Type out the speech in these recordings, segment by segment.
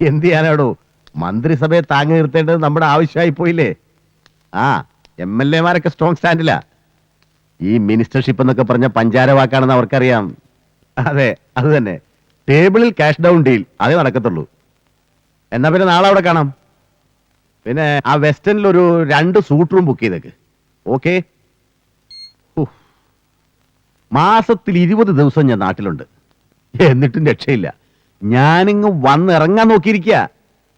എന്ത് ചെയ്യാനാടോ, മന്ത്രിസഭയെ താങ്ങി നിർത്തേണ്ടത് നമ്മുടെ ആവശ്യമായി പോയില്ലേ? ആ MLA-മാരൊക്കെ സ്ട്രോങ് സ്റ്റാൻഡിലാ. ഈ മിനിസ്റ്റർഷിപ്പ് എന്നൊക്കെ പറഞ്ഞ പഞ്ചാര വാക്കാണെന്ന് അവർക്കറിയാം. അതെ, അത് തന്നെ. ടേബിളിൽ ക്യാഷ് ഡൗൺ ഡീൽ അതേ നടക്കത്തുള്ളൂ. എന്നാ പിന്നെ നാളെ അവിടെ കാണാം. പിന്നെ ആ വെസ്റ്റേണിൽ ഒരു 2 സൂട്ട് റൂം ബുക്ക് ചെയ്തേക്ക്. ഓക്കെ. മാസത്തിൽ 20 ദിവസം ഞാൻ നാട്ടിലുണ്ട്, എന്നിട്ടും രക്ഷയില്ല. ഞാനിങ്ങ് വന്നിറങ്ങാൻ നോക്കിയിരിക്കുക.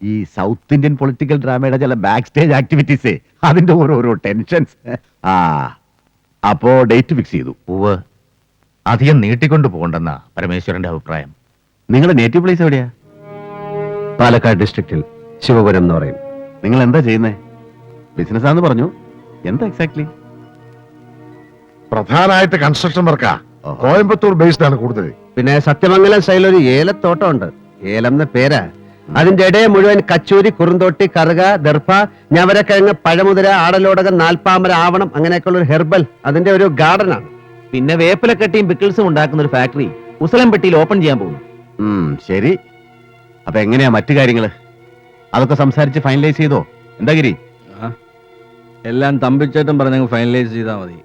ഈ സൗത്ത് ഇന്ത്യൻ പൊളിറ്റിക്കൽ ഡ്രാമയുടെ ചില ബാക്ക് സ്റ്റേജ് ആക്ടിവിറ്റീസ്, അതിന്റെ ഓരോരോ ടെൻഷൻസ്. ആ അപ്പോ ഡേറ്റ് ഫിക്സ് ചെയ്തു. ഉവ്വ്, അധികം നീട്ടിക്കൊണ്ടു പോകണ്ടെന്നാ പരമേശ്വരന്റെ അഭിപ്രായം. നിങ്ങളുടെ നേറ്റീവ് പ്ലേസ് എവിടെയാ? പാലക്കാട് ഡിസ്ട്രിക്റ്റിൽ ശിവപുരം എന്ന് പറയും. നിങ്ങൾ എന്താ ചെയ്യുന്നേ? ബിസിനസ് ആണെന്ന് പറഞ്ഞു. എന്താ എക്സാക്ട്ലി? പ്രധാനമായിട്ട് കൺസ്ട്രക്ഷൻ വർക്കാ. ഓഹോ. കോയമ്പത്തൂർ ബേസ്ഡ് ആണ് കൂടുതൽ. പിന്നെ സത്യമംഗലം സ്റ്റൈൽ ഒരു ഏലത്തോട്ടം ഉണ്ട്. ഏലം എന്ന പേരാ. അതിന്റെ ഇടയെ മുഴുവൻ കച്ചൂരി, കുറുന്തോട്ടി, കറുക, ദർഭ, ഞവരക്കിഴങ്ങ്, പഴമുതിര, ആടലോടകം, നാൽപ്പാമര, ആവണം, അങ്ങനെയൊക്കെയുള്ള ഒരു ഹെർബൽ അതിന്റെ ഒരു ഗാർഡനാണ്. പിന്നെ വേപ്പിലക്കട്ടിയും പിക്കിൾസും ഉണ്ടാക്കുന്ന ഒരു ഫാക്ടറി ഉസലംപെട്ടിയിൽ ഓപ്പൺ ചെയ്യാൻ പോകുന്നു. ശരി. അപ്പൊ എങ്ങനെയാ മറ്റു കാര്യങ്ങള്? അതൊക്കെ സംസാരിച്ച് ഫൈനലൈസ് ചെയ്തോ? എന്താ ഗിരി? എല്ലാം തമ്പിച്ചേട്ടൻ പറഞ്ഞങ്ങ് ഫൈനലൈസ് ചെയ്താൽ മതി.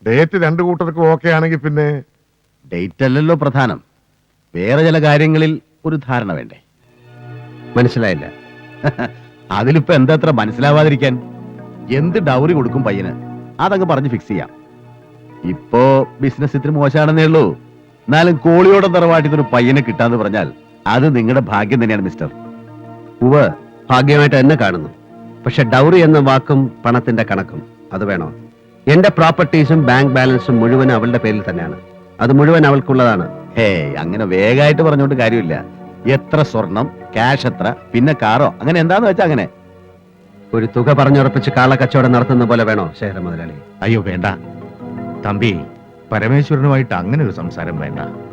ഡേറ്റ് രണ്ടു കൂട്ടർക്കും ഓക്കെ ആണെങ്കിൽ പിന്നെ ഡേറ്റ് അല്ലല്ലോ പ്രധാനം, വേറെ ചില കാര്യങ്ങളിൽ ഒരു ധാരണ വേണ്ടേ? മനസ്സിലായില്ല. അതിലിപ്പോ എന്താ അത്ര മനസ്സിലാവാതിരിക്കാൻ? എന്ത് ഡൗറി കൊടുക്കും പയ്യന്, അതങ്ങ് പറഞ്ഞ് ഫിക്സ് ചെയ്യാം. ഇപ്പോ ബിസിനസ് ഇത്തിരി മോശമാണെന്നേ ഉള്ളൂ. എന്നാലും കോളിയോടെ തറവാട്ടിന്നൊരു പയ്യനെ കിട്ടാന്ന് പറഞ്ഞാൽ അത് നിങ്ങളുടെ ഭാഗ്യം തന്നെയാണ് മിസ്റ്റർ. ഉവ്വ്, ഭാഗ്യമായിട്ട് എന്നെ കാണുന്നു. പക്ഷെ ഡൗറി എന്ന വാക്കും പണത്തിന്റെ കണക്കും അത് വേണോ? എന്റെ പ്രോപ്പർട്ടീസും ബാങ്ക് ബാലൻസും മുഴുവൻ അവളുടെ പേരിൽ തന്നെയാണ്. അത് മുഴുവൻ അവൾക്കുള്ളതാണ്. അങ്ങനെ വേഗമായിട്ട് പറഞ്ഞോണ്ട് കാര്യമില്ല. എത്ര സ്വർണം, ക്യാഷ് എത്ര, പിന്നെ കാറോ, അങ്ങനെ എന്താന്ന് വെച്ചാ അങ്ങനെ ഒരു തുക പറഞ്ഞുറപ്പിച്ച് കാളക്കച്ചവടം നടത്തുന്ന പോലെ വേണോ ശേഖര മുതലാളി? അയ്യോ വേണ്ട തമ്പി, പരമേശ്വരനുമായിട്ട് അങ്ങനെ ഒരു സംസാരം വേണ്ട.